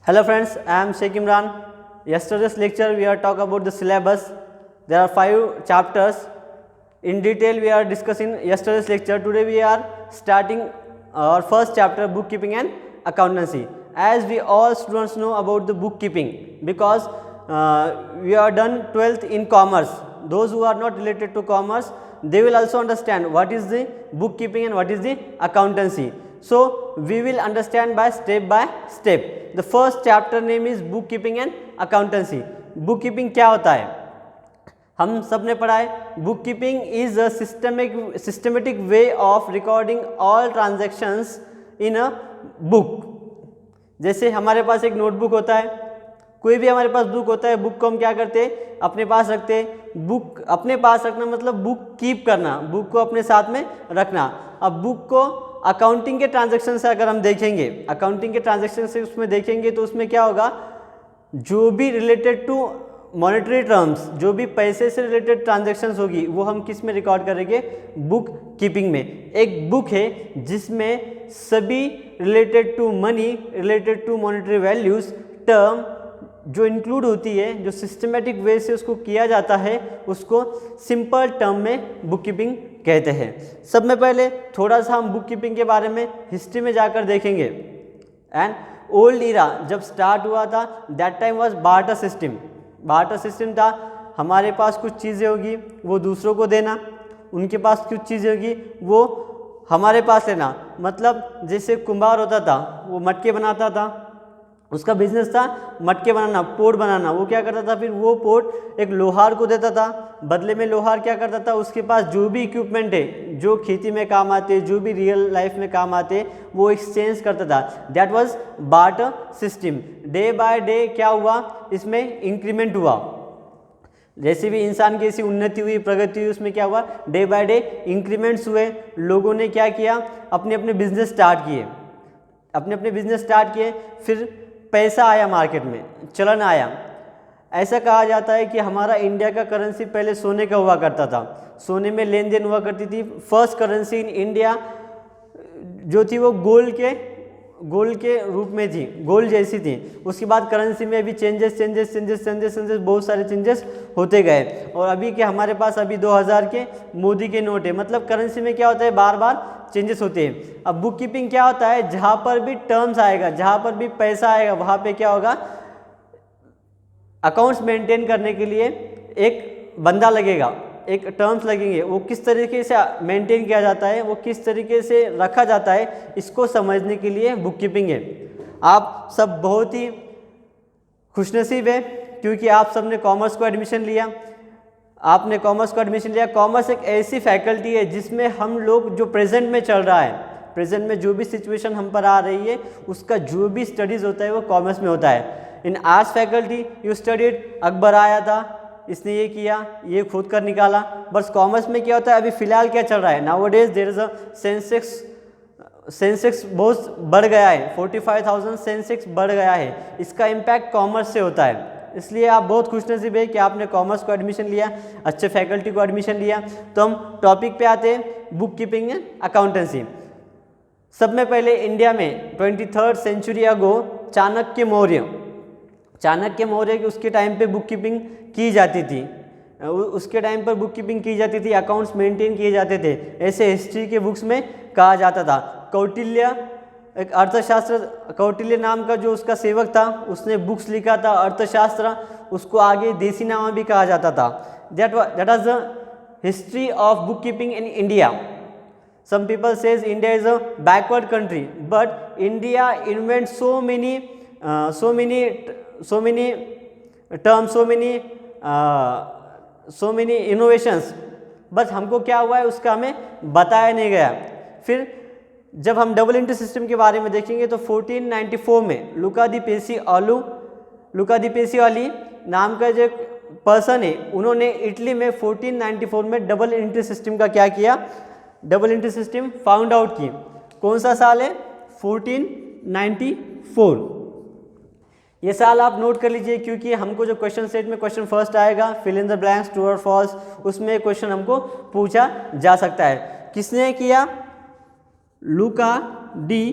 Hello friends, I am Sheikh Imran. Yesterday's lecture we are talk about the syllabus. There are 5 chapters. In detail we are discussing yesterday's lecture. Today we are starting our first chapter, bookkeeping and accountancy. As we all students know about the bookkeeping, because we are done 12th in commerce. Those who are not related to commerce, they will also understand what is the bookkeeping and what is the accountancy. So we will understand by step. The first chapter name is bookkeeping and accountancy. Bookkeeping क्या होता है, हम सब ने पढ़ा है. Bookkeeping is a systematic way of recording all transactions in a book. जैसे हमारे पास एक नोटबुक होता है, कोई भी हमारे पास बुक होता है, बुक को हम क्या करते हैं, अपने पास रखते हैं. बुक अपने पास रखना मतलब बुक कीप करना, बुक को अपने साथ में रखना. अब बुक को अकाउंटिंग के ट्रांजैक्शन से अगर हम देखेंगे, अकाउंटिंग के ट्रांजैक्शन से उसमें देखेंगे तो उसमें क्या होगा, जो भी रिलेटेड टू मॉनेटरी टर्म्स, जो भी पैसे से रिलेटेड ट्रांजैक्शंस होगी वो हम किस में रिकॉर्ड करेंगे, बुक कीपिंग में. एक बुक है जिसमें सभी related to money, related to monetary values term जो इंक्लूड होती है, जो सिस्टमेटिक वे से उसको किया जाता है, उसको सिंपल टर्म में बुक कीपिंग कहते हैं. सब में पहले थोड़ा सा हम बुक कीपिंग के बारे में हिस्ट्री में जाकर देखेंगे. एंड ओल्ड इरा जब स्टार्ट हुआ था, that time was barter system. Barter system था, हमारे पास कुछ चीज़ें होगी वो दूसरों को देना, उनके पास कुछ चीज़ें होगी वो हमारे पास लेना. मतलब जैसे कुम्हार होता था, वो मटके बनाता था, उसका बिजनेस था मटके बनाना, पोट बनाना. वो क्या करता था, फिर वो पोट एक लोहार को देता था, बदले में लोहार क्या करता था, उसके पास जो भी इक्विपमेंट है, जो खेती में काम आते, जो भी रियल लाइफ में काम आते, वो एक्सचेंज करता था. That was barter system. Day by day क्या हुआ, इसमें इंक्रीमेंट हुआ. जैसे भी इंसान की ऐसी उन्नति हुई, प्रगति हुई, उसमें क्या हुआ, डे बाय डे इंक्रीमेंट्स हुए. लोगों ने क्या किया, अपने अपने बिजनेस स्टार्ट किए, फिर पैसा आया मार्केट में, चलन आया. ऐसा कहा जाता है कि हमारा इंडिया का करेंसी पहले सोने का हुआ करता था, सोने में लेन देन हुआ करती थी. फर्स्ट करेंसी इन इंडिया जो थी वो गोल्ड के रूप में थी, गोल्ड जैसी थी. उसके बाद करेंसी में भी चेंजेस बहुत सारे चेंजेस होते गए. और अभी के हमारे पास अभी 2000 के मोदी के नोट है. मतलब करेंसी में क्या होता है, बार बार चेंजेस होते हैं. अब बुक कीपिंग क्या होता है, जहाँ पर भी टर्म्स आएगा, जहाँ पर भी पैसा आएगा, वहाँ पे क्या होगा, अकाउंट्स मेंटेन करने के लिए एक बंदा लगेगा, एक टर्म्स लगेंगे. वो किस तरीके से मेंटेन किया जाता है, वो किस तरीके से रखा जाता है, इसको समझने के लिए बुक कीपिंग है. आप सब बहुत ही खुशनसीब है क्योंकि आप सब ने कॉमर्स को एडमिशन लिया. आपने कॉमर्स को एडमिशन लिया. कॉमर्स एक ऐसी फैकल्टी है जिसमें हम लोग जो प्रेजेंट में चल रहा है, प्रेजेंट में जो भी सिचुएशन हम पर आ रही है, उसका जो भी स्टडीज़ होता है वो कॉमर्स में होता है. In arts faculty you studied, Akbar आया था, इसने ये किया, ये खुद कर निकाला. बस कॉमर्स में क्या होता है, अभी फिलहाल क्या चल रहा है, nowadays there is a Sensex बहुत बढ़ गया है, 45,000 सेंसेक्स बढ़ गया है. इसका इम्पैक्ट कॉमर्स से होता है. इसलिए आप बहुत खुशनसीब है कि आपने कॉमर्स को एडमिशन लिया, अच्छे फैकल्टी को एडमिशन लिया. तो हम टॉपिक पे आते हैं, बुक कीपिंग एंड अकाउंटेंसी. सब में पहले इंडिया में 23rd सेंचुरी अगो चाणक्य मौर्य उसके टाइम पे बुक कीपिंग की जाती थी. उसके टाइम पर बुक कीपिंग की जाती थी, अकाउंट्स मेंटेन किए जाते थे. ऐसे हिस्ट्री के बुक्स में कहा जाता था. कौटिल्य एक अर्थशास्त्र, कौटिल्य नाम का जो उसका सेवक था, उसने बुक्स लिखा था अर्थशास्त्र, उसको आगे देसीनामा भी कहा जाता था. That was the history of book keeping in India. Some people says India is a backward country, but India invent so many innovations, बस हमको क्या हुआ है उसका हमें बताया नहीं गया. फिर जब हम डबल एंट्री सिस्टम के बारे में देखेंगे तो 1494 में लुका दी पेसिओली नाम का जो पर्सन है, उन्होंने इटली में 1494 में डबल एंट्री सिस्टम का क्या किया, double entry system found out की. कौन सा साल है, 1494. ये साल आप नोट कर लीजिए क्योंकि हमको जो क्वेश्चन सेट में क्वेश्चन फर्स्ट आएगा, fill in the blanks, true और फॉल्स, उसमें क्वेश्चन हमको पूछा जा सकता है. किसने किया, Luca de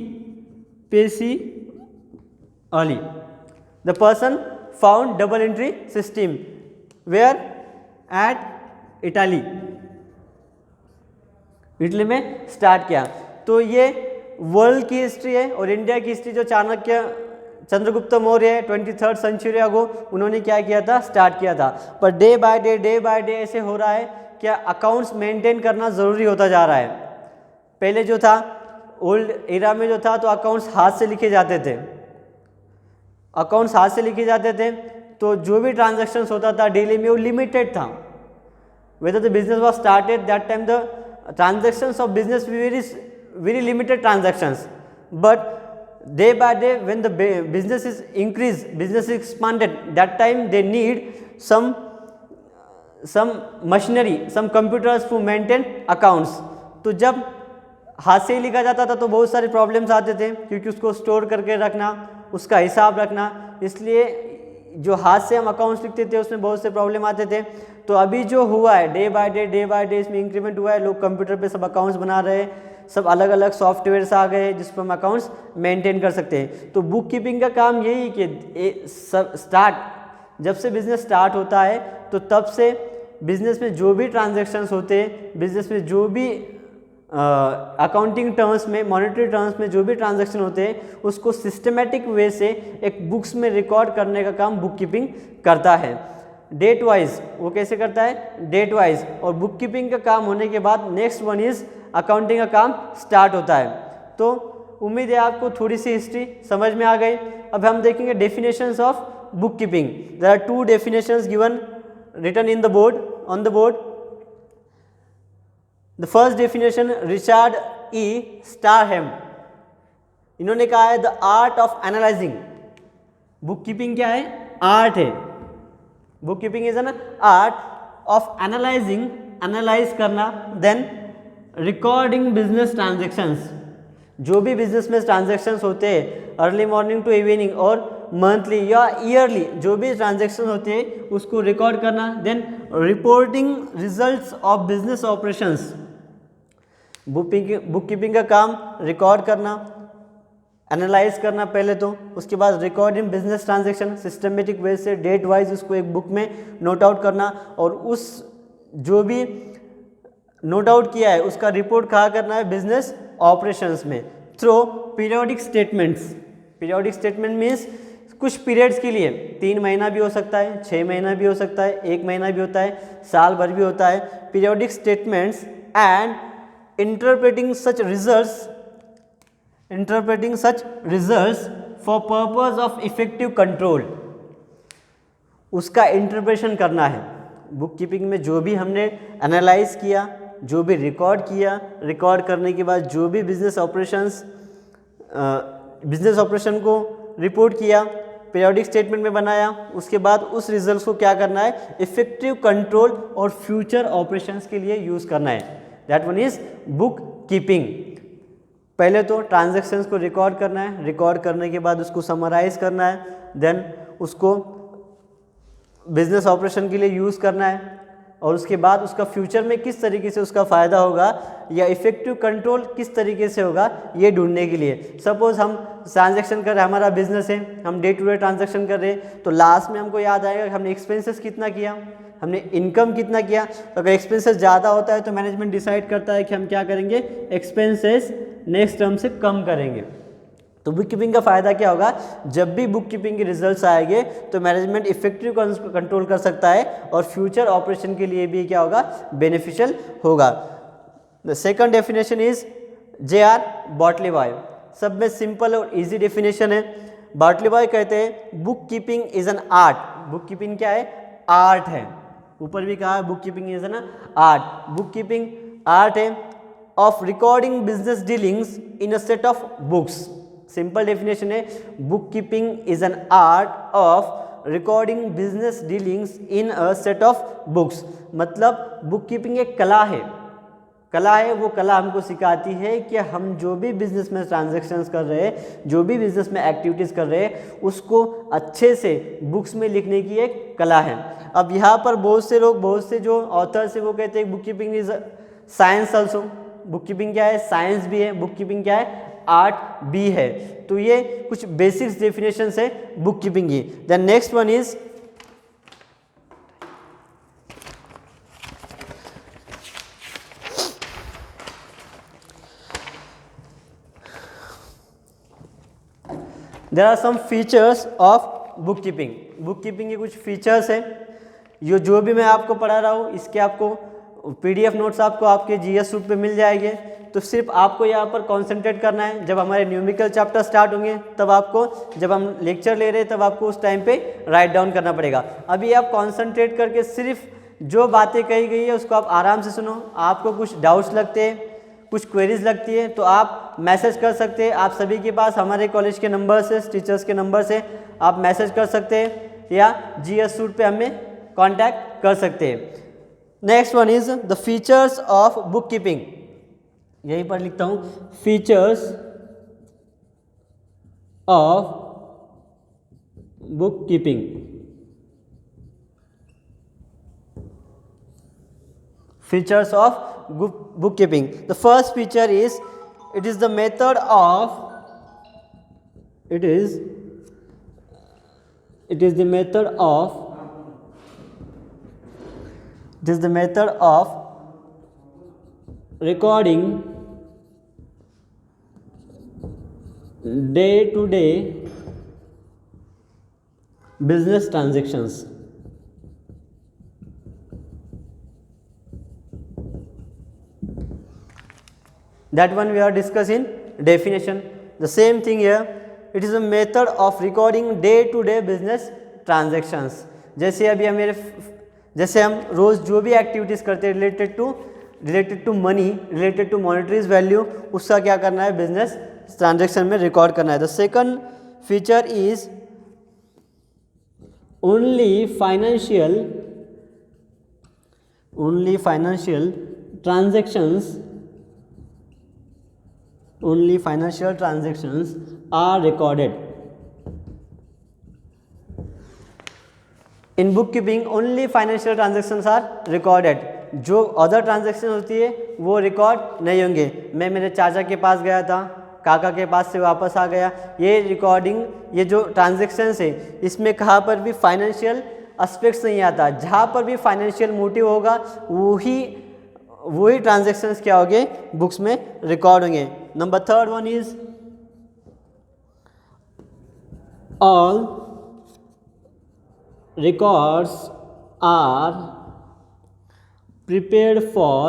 Pacioli. The person found double entry system where at Italy, Italy में स्टार्ट किया। तो ये वर्ल्ड की हिस्ट्री है और इंडिया की हिस्ट्री जो Chanakya Chandragupta Maurya 23rd century ago उन्होंने क्या किया था, स्टार्ट किया था। पर डे बाय डे ऐसे हो रहा है क्या अकाउंट्स मेंटेन करना ज़रूरी होता जा रहा है। पहले जो था ओल्ड एरा में जो था तो अकाउंट्स हाथ से लिखे जाते थे, अकाउंट्स हाथ से लिखे जाते थे तो जो भी ट्रांजैक्शंस होता था डेली में वो लिमिटेड था। Whether the business was started that time the transactions of business very limited transactions, but day by day when the business is increased, business is expanded, that time they need some machinery, some computers to maintain accounts। तो जब हाथ से ही लिखा जाता था तो बहुत सारे प्रॉब्लम्स आते थे क्योंकि उसको स्टोर करके रखना, उसका हिसाब रखना, इसलिए जो हाथ से हम अकाउंट्स लिखते थे उसमें बहुत से प्रॉब्लम आते थे। तो अभी जो हुआ है डे बाय डे इसमें इंक्रीमेंट हुआ है, लोग कंप्यूटर पे सब अकाउंट्स बना रहे हैं, सब अलग अलग सॉफ्टवेयर्स आ गए जिस पर हम अकाउंट्स मेंटेन कर सकते हैं। तो बुक कीपिंग का काम यही कि स्टार्ट जब से बिज़नेस स्टार्ट होता है तो तब से बिज़नेस में जो भी ट्रांजैक्शंस होते हैं, बिज़नेस में जो भी अकाउंटिंग टर्म्स में, मॉनेटरी टर्म्स में जो भी ट्रांजैक्शन होते हैं उसको सिस्टमेटिक वे से एक बुक्स में रिकॉर्ड करने का काम बुक कीपिंग करता है। डेट वाइज वो कैसे करता है, डेट वाइज। और बुक कीपिंग का काम होने के बाद नेक्स्ट वन इज़ अकाउंटिंग का काम स्टार्ट होता है। तो उम्मीद है आपको थोड़ी सी हिस्ट्री समझ में आ गई। अब हम देखेंगे definitions of book keeping. There are 2 definitions given written in the board on the board. The first definition Richard E Starham, इन्होंने कहा है the art of analysing. Book keeping क्या है, आर्ट है। Book keeping is an art of analysing, analyse करना, then recording business transactions. जो भी business में ट्रांजेक्शंस होते हैं अर्ली मॉर्निंग टू इवनिंग और मंथली या ईयरली जो भी ट्रांजेक्शन होते हैं उसको रिकॉर्ड करना, then reporting results of business operations. Book keeping का काम रिकॉर्ड करना, एनालाइज करना पहले तो, उसके बाद recording business transaction systematic way से डेट वाइज उसको एक बुक में नोट आउट करना और उस जो भी नोट आउट किया है उसका रिपोर्ट कहाँ करना है, बिजनेस ऑपरेशंस में through periodic statements. Periodic statement means कुछ पीरियड्स के लिए, 3 महीना भी हो सकता है, 6 महीना भी हो सकता है, 1 महीना भी होता है, साल भर भी होता है। Periodic statements and interpreting such results for purpose of effective control. उसका इंटरप्रेशन करना है। बुक कीपिंग में जो भी हमने एनालाइज किया, जो भी रिकॉर्ड किया, रिकॉर्ड करने के बाद जो भी बिजनेस ऑपरेशन को रिपोर्ट किया, पीरियोडिक स्टेटमेंट में बनाया, उसके बाद उस रिजल्ट्स को क्या करना है, इफेक्टिव कंट्रोल और फ्यूचर ऑपरेशंस के लिए यूज़ करना है। That one is book keeping. पहले तो ट्रांजैक्शंस को रिकॉर्ड करना है, रिकॉर्ड करने के बाद उसको समराइज करना है, देन उसको बिजनेस ऑपरेशन के लिए यूज़ करना है और उसके बाद उसका फ्यूचर में किस तरीके से उसका फ़ायदा होगा या इफ़ेक्टिव कंट्रोल किस तरीके से होगा ये ढूंढने के लिए। सपोज़ हम ट्रांजैक्शन कर रहे हैं, हमारा बिजनेस है, हम डे टू डे ट्रांजैक्शन कर रहे हैं, तो लास्ट में हमको याद आएगा कि हमने एक्सपेंसेस कितना किया, हमने इनकम कितना किया। तो अगर एक्सपेंसेस ज़्यादा होता है तो मैनेजमेंट डिसाइड करता है कि हम क्या करेंगे, एक्सपेंसेस नेक्स्ट टर्म से कम करेंगे। तो बुक कीपिंग का फ़ायदा क्या होगा, जब भी बुक कीपिंग के रिजल्ट्स आएंगे तो मैनेजमेंट इफेक्टिव कंट्रोल कर सकता है और फ्यूचर ऑपरेशन के लिए भी क्या होगा, बेनिफिशियल होगा। The second definition is J.R. बॉटलीबॉय। सब में सिंपल और इजी डेफिनेशन है। बॉटलीबॉय कहते हैं book keeping is an art. Book keeping क्या है, आर्ट है। ऊपर भी कहा है book keeping is an art. Book keeping art है of recording business dealings in a set of books. Simple definition है, book keeping is an art of recording business dealings in a set of books. मतलब book keeping एक कला है। कला है, वो कला हमको सिखाती है कि हम जो भी बिजनेस में ट्रांजैक्शंस कर रहे हैं, जो भी बिजनेस में एक्टिविटीज़ कर रहे हैं, उसको अच्छे से बुक्स में लिखने की एक कला है। अब यहाँ पर बहुत से लोग, बहुत से जो ऑथर्स है वो कहते हैं book keeping is science also. Book keeping क्या है, साइंस भी है। बुक कीपिंग क्या है, आर्ट बी है। तो ये कुछ बेसिक्स डेफिनेशन है बुक कीपिंग की। The next one is there are some features of book keeping. Book keeping के कुछ फीचर्स है। ये जो भी मैं आपको पढ़ा रहा हूँ इसके आपको पीडीएफ नोट्स आपको आपके जीएस रूप पे मिल जाएंगे। तो सिर्फ आपको यहाँ पर कॉन्सेंट्रेट करना है। जब हमारे न्यूमेरिकल चैप्टर स्टार्ट होंगे तब आपको, जब हम लेक्चर ले रहे हैं तब आपको उस टाइम पे राइट डाउन करना पड़ेगा। अभी आप कॉन्सेंट्रेट करके सिर्फ जो बातें कही गई है उसको आप आराम से सुनो। आपको कुछ डाउट्स लगते हैं, कुछ क्वेरीज लगती है तो आप मैसेज कर सकते हैं। आप सभी के पास हमारे कॉलेज के नंबर्स है, टीचर्स के नंबर्स है, आप मैसेज कर सकते हैं या जीएस सूट पे हमें कांटेक्ट कर सकते हैं। Next one is the features of book keeping. यहीं पर लिखता हूँ, features of book keeping. Features of bookkeeping. The first feature is it is the method of it is the method of recording day to day business transactions. That one we are discussing definition. The same thing here. It is a method of recording day-to-day business transactions. जैसे अभी जैसे हम रोज जो भी activities करते हैं related to money, related to monetaries value, उसका क्या करना है, बिजनेस ट्रांजेक्शन में रिकॉर्ड करना है। The second feature is only financial transactions are recorded. In bookkeeping only financial transactions are recorded. जो अदर ट्रांजेक्शन होती है वो रिकॉर्ड नहीं होंगे। मैं मेरे चाचा के पास गया था, काका के पास से वापस आ गया, ये रिकॉर्डिंग, ये जो ट्रांजेक्शन्स है इसमें कहाँ पर भी फाइनेंशियल एस्पेक्ट्स नहीं आता। जहाँ पर भी फाइनेंशियल मोटिव होगा वही ट्रांजेक्शन्स क्या होंगे, बुक्स में रिकॉर्ड होंगे। Number third one is all records are prepared for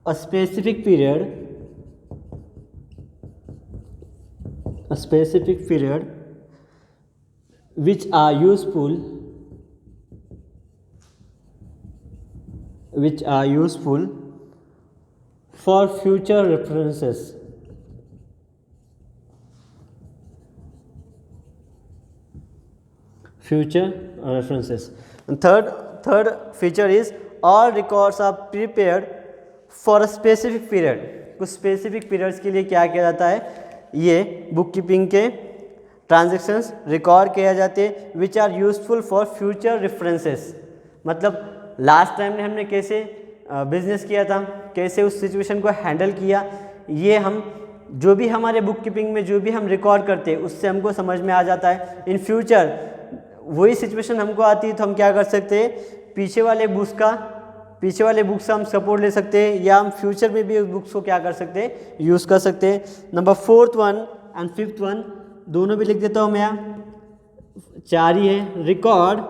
a specific period which are useful for future references. And third feature is all records are prepared for a specific period. कुछ specific periods के लिए क्या किया जाता है, ये book keeping के transactions record किया जाते हैं, which are useful for future references. मतलब लास्ट टाइम में हमने कैसे बिजनेस किया था, कैसे उस सिचुएशन को हैंडल किया, ये हम जो भी हमारे बुक कीपिंग में जो भी हम रिकॉर्ड करते हैं उससे हमको समझ में आ जाता है। इन फ्यूचर वही सिचुएशन हमको आती है तो हम क्या कर सकते हैं, पीछे वाले बुक्स से हम सपोर्ट ले सकते हैं, या हम फ्यूचर में भी उस बुक्स को क्या कर सकते हैं, यूज़ कर सकते हैं। Number fourth one and fifth one दोनों भी लिख देता हूँ मैं यहाँ, चार ही है। Record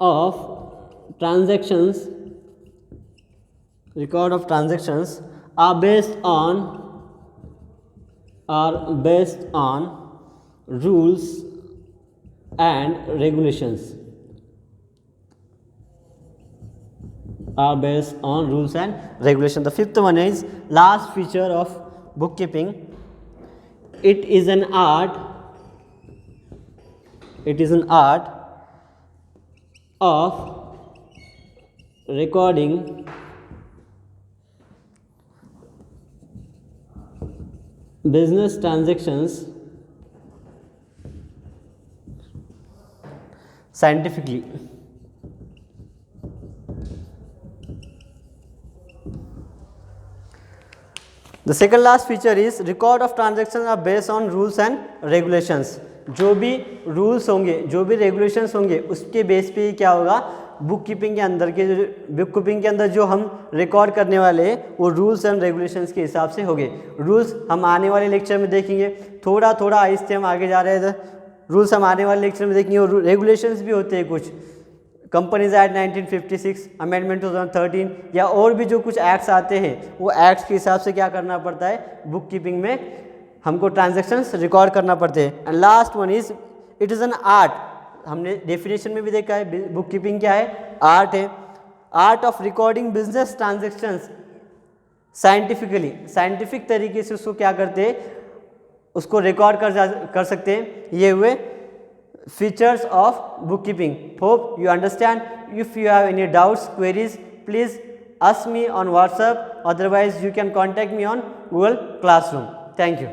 of transactions are based on rules and regulations. The fifth one is last feature of bookkeeping. It is an art of recording business transactions scientifically. The second last feature is record of transaction are based on rules and regulations. जो भी rules होंगे, जो भी regulations होंगे, उसके base पे ही क्या होगा, बुक कीपिंग के अंदर जो हम रिकॉर्ड करने वाले हैं वो रूल्स एंड रेगुलेशंस के हिसाब से होंगे। रूल्स हम आने वाले लेक्चर में देखेंगे, थोड़ा थोड़ा आहिस्ते हम आगे जा रहे हैं। रूल्स हम आने वाले लेक्चर में देखेंगे और रेगुलेशंस भी होते हैं कुछ, कंपनीज एक्ट 1956, अमेंडमेंट 2013 या और भी जो कुछ एक्ट्स आते हैं वो एक्ट्स के हिसाब से क्या करना पड़ता है, बुक कीपिंग में हमको ट्रांजैक्शंस रिकॉर्ड करना पड़ते हैं। And last one is it is an art. हमने डेफिनेशन में भी देखा है बुक कीपिंग क्या है, आर्ट है। Art of recording business transactions scientifically, scientific तरीके से उसको क्या करते हैं, उसको रिकॉर्ड कर सकते हैं। ये हुए features of bookkeeping. Hope you understand. If you have any doubts, queries, please ask me on WhatsApp. Otherwise, you can contact me on Google Classroom. Thank you.